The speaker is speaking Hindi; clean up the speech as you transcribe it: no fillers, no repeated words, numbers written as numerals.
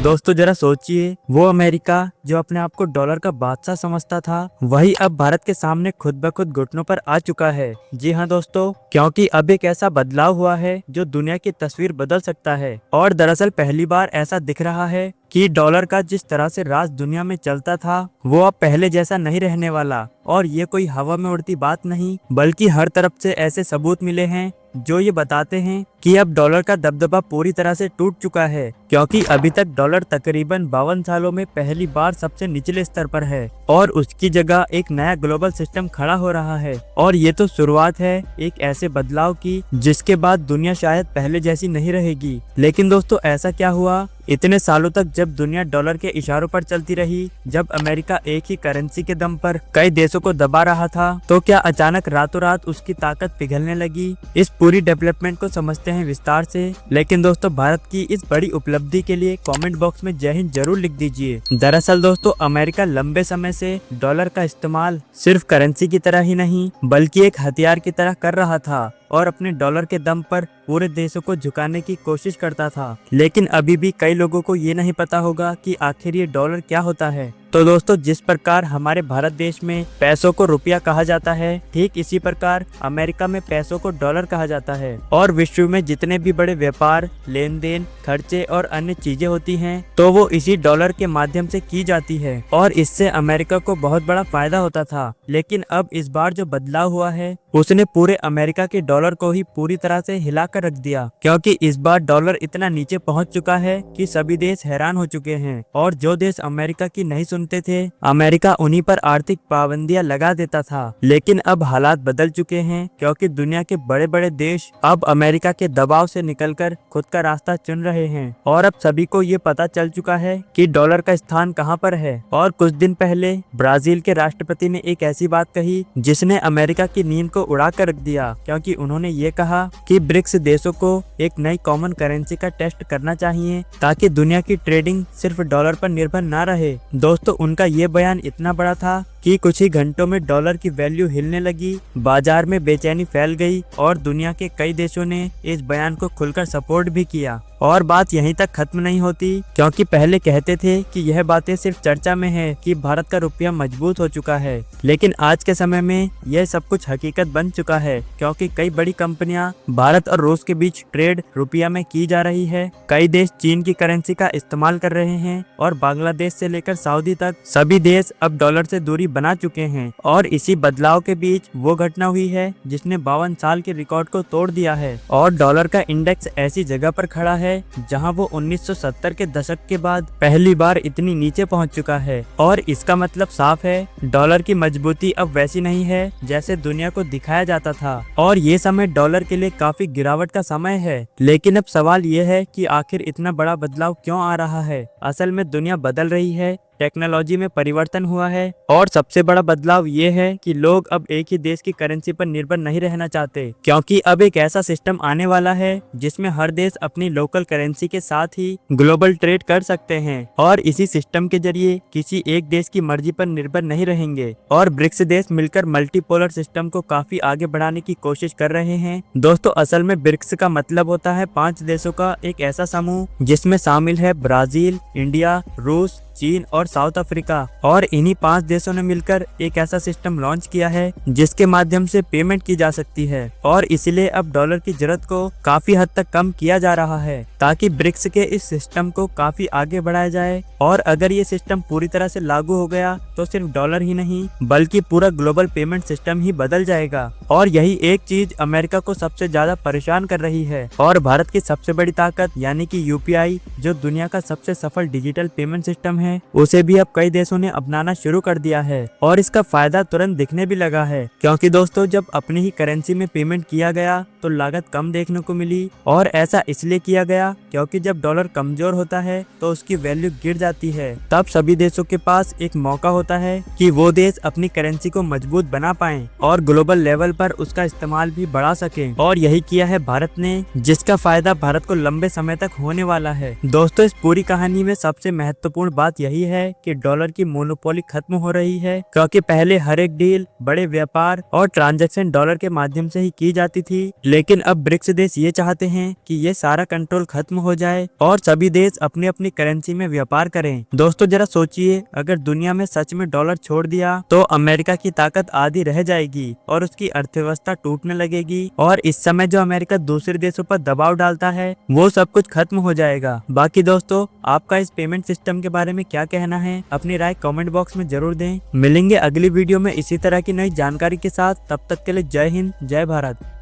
दोस्तों जरा सोचिए, वो अमेरिका जो अपने आप को डॉलर का बादशाह समझता था, वही अब भारत के सामने खुद ब खुद घुटनों पर आ चुका है। जी हाँ दोस्तों, क्योंकि अब एक ऐसा बदलाव हुआ है जो दुनिया की तस्वीर बदल सकता है। और दरअसल पहली बार ऐसा दिख रहा है कि डॉलर का जिस तरह से राज दुनिया में चलता था, वो अब पहले जैसा नहीं रहने वाला। और ये कोई हवा में उड़ती बात नहीं, बल्कि हर तरफ से ऐसे सबूत मिले हैं जो ये बताते हैं कि अब डॉलर का दबदबा पूरी तरह से टूट चुका है। क्योंकि अभी तक डॉलर तकरीबन 52 सालों में पहली बार सबसे निचले स्तर पर है और उसकी जगह एक नया ग्लोबल सिस्टम खड़ा हो रहा है। और ये तो शुरुआत है एक ऐसे बदलाव की जिसके बाद दुनिया शायद पहले जैसी नहीं रहेगी। लेकिन दोस्तों, ऐसा क्या हुआ? इतने सालों तक जब दुनिया डॉलर के इशारों पर चलती रही, जब अमेरिका एक ही करेंसी के दम पर कई देशों को दबा रहा था, तो क्या अचानक रातों रात उसकी ताकत पिघलने लगी? इस पूरी डेवलपमेंट को समझते हैं विस्तार से। लेकिन दोस्तों, भारत की इस बड़ी उपलब्धि के लिए कमेंट बॉक्स में जय हिंद जरूर लिख दीजिए। दरअसल दोस्तों, अमेरिका लंबे समय से डॉलर का इस्तेमाल सिर्फ करेंसी की तरह ही नहीं, बल्कि एक हथियार की तरह कर रहा था और अपने डॉलर के दम पर पूरे देशों को झुकाने की कोशिश करता था। लेकिन अभी भी कई लोगों को ये नहीं पता होगा कि आखिर ये डॉलर क्या होता है। तो दोस्तों, जिस प्रकार हमारे भारत देश में पैसों को रुपया कहा जाता है, ठीक इसी प्रकार अमेरिका में पैसों को डॉलर कहा जाता है। और विश्व में जितने भी बड़े व्यापार, लेन देन, खर्चे और अन्य चीजें होती हैं, तो वो इसी डॉलर के माध्यम से की जाती है। और इससे अमेरिका को बहुत बड़ा फायदा होता था। लेकिन अब इस बार जो बदलाव हुआ है, उसने पूरे अमेरिका के डॉलर को ही पूरी तरह से हिलाकर रख दिया। क्योंकि इस बार डॉलर इतना नीचे पहुंच चुका है कि सभी देश हैरान हो चुके हैं। और जो देश अमेरिका की नहीं सुनते थे, अमेरिका उन्हीं पर आर्थिक पाबंदियां लगा देता था। लेकिन अब हालात बदल चुके हैं, क्योंकि दुनिया के बड़े बड़े देश अब अमेरिका के दबाव से निकलकर खुद का रास्ता चुन रहे हैं। और अब सभी को ये पता चल चुका है कि डॉलर का स्थान कहां पर है। और कुछ दिन पहले ब्राजील के राष्ट्रपति ने एक ऐसी बात कही जिसने अमेरिका की नींद को उड़ा कर रख दिया। क्योंकि उन्होंने ये कहा कि ब्रिक्स देशों को एक नई कॉमन करेंसी का टेस्ट करना चाहिए, ताकि दुनिया की ट्रेडिंग सिर्फ डॉलर पर निर्भर ना रहे। दोस्तों, उनका ये बयान इतना बड़ा था कि कुछ ही घंटों में डॉलर की वैल्यू हिलने लगी, बाजार में बेचैनी फैल गई और दुनिया के कई देशों ने इस बयान को खुलकर सपोर्ट भी किया। और बात यहीं तक खत्म नहीं होती, क्योंकि पहले कहते थे कि यह बातें सिर्फ चर्चा में है कि भारत का रुपया मजबूत हो चुका है। लेकिन आज के समय में यह सब कुछ हकीकत बन चुका है, क्योंकि कई बड़ी कंपनियां भारत और रूस के बीच ट्रेड रुपया में की जा रही है। कई देश चीन की करेंसी का इस्तेमाल कर रहे हैं और बांग्लादेश से लेकर सऊदी तक सभी देश अब डॉलर से दूरी बना चुके हैं। और इसी बदलाव के बीच वो घटना हुई है जिसने 52 साल के रिकॉर्ड को तोड़ दिया है। और डॉलर का इंडेक्स ऐसी जगह पर खड़ा है जहां वो 1970 के दशक के बाद पहली बार इतनी नीचे पहुंच चुका है। और इसका मतलब साफ है, डॉलर की मजबूती अब वैसी नहीं है जैसे दुनिया को दिखाया जाता था। और ये समय डॉलर के लिए काफी गिरावट का समय है। लेकिन अब सवाल ये है कि आखिर इतना बड़ा बदलाव क्यों आ रहा है? असल में दुनिया बदल रही है, टेक्नोलॉजी में परिवर्तन हुआ है। और सबसे बड़ा बदलाव ये है कि लोग अब एक ही देश की करेंसी पर निर्भर नहीं रहना चाहते, क्योंकि अब एक ऐसा सिस्टम आने वाला है जिसमें हर देश अपनी लोकल करेंसी के साथ ही ग्लोबल ट्रेड कर सकते हैं। और इसी सिस्टम के जरिए किसी एक देश की मर्जी पर निर्भर नहीं रहेंगे। और ब्रिक्स देश मिलकर मल्टीपोलर सिस्टम को काफी आगे बढ़ाने की कोशिश कर रहे हैं। दोस्तों, असल में ब्रिक्स का मतलब होता है 5 देशों का एक ऐसा समूह जिसमें शामिल है ब्राजील, इंडिया, रूस, चीन और साउथ अफ्रीका। और इन्हीं 5 देशों ने मिलकर एक ऐसा सिस्टम लॉन्च किया है जिसके माध्यम से पेमेंट की जा सकती है। और इसलिए अब डॉलर की जरूरत को काफी हद तक कम किया जा रहा है, ताकि ब्रिक्स के इस सिस्टम को काफी आगे बढ़ाया जाए। और अगर ये सिस्टम पूरी तरह से लागू हो गया तो सिर्फ डॉलर ही नहीं, बल्कि पूरा ग्लोबल पेमेंट सिस्टम ही बदल जाएगा। और यही एक चीज अमेरिका को सबसे ज्यादा परेशान कर रही है। और भारत की सबसे बड़ी ताकत यानी कि यूपीआई, जो दुनिया का सबसे सफल डिजिटल पेमेंट सिस्टम है, उसे भी अब कई देशों ने अपनाना शुरू कर दिया है। और इसका फायदा तुरंत दिखने भी लगा है, क्योंकि दोस्तों, जब अपनी ही करेंसी में पेमेंट किया गया तो लागत कम देखने को मिली। और ऐसा इसलिए किया गया क्योंकि जब डॉलर कमजोर होता है तो उसकी वैल्यू गिर जाती है। तब सभी देशों के पास एक मौका होता है कि वो देश अपनी करेंसी को मजबूत बना पाएं और ग्लोबल लेवल पर उसका इस्तेमाल भी बढ़ा सकें। और यही किया है भारत ने, जिसका फायदा भारत को लंबे समय तक होने वाला है। दोस्तों, इस पूरी कहानी में सबसे महत्वपूर्ण बात बात यही है कि डॉलर की मोनोपोली खत्म हो रही है, क्योंकि पहले हर एक डील, बड़े व्यापार और ट्रांजैक्शन डॉलर के माध्यम से ही की जाती थी। लेकिन अब ब्रिक्स देश ये चाहते हैं कि ये सारा कंट्रोल खत्म हो जाए और सभी देश अपनी अपनी करेंसी में व्यापार करें। दोस्तों जरा सोचिए, अगर दुनिया में सच में डॉलर छोड़ दिया तो अमेरिका की ताकत आधी रह जाएगी और उसकी अर्थव्यवस्था टूटने लगेगी, और इस समय जो अमेरिका दूसरे देशों पर दबाव डालता है वो सब कुछ खत्म हो जाएगा। बाकी दोस्तों, आपका इस पेमेंट सिस्टम के बारे में क्या कहना है, अपनी राय कमेंट बॉक्स में जरूर दें। मिलेंगे अगली वीडियो में इसी तरह की नई जानकारी के साथ। तब तक के लिए जय हिंद, जय भारत।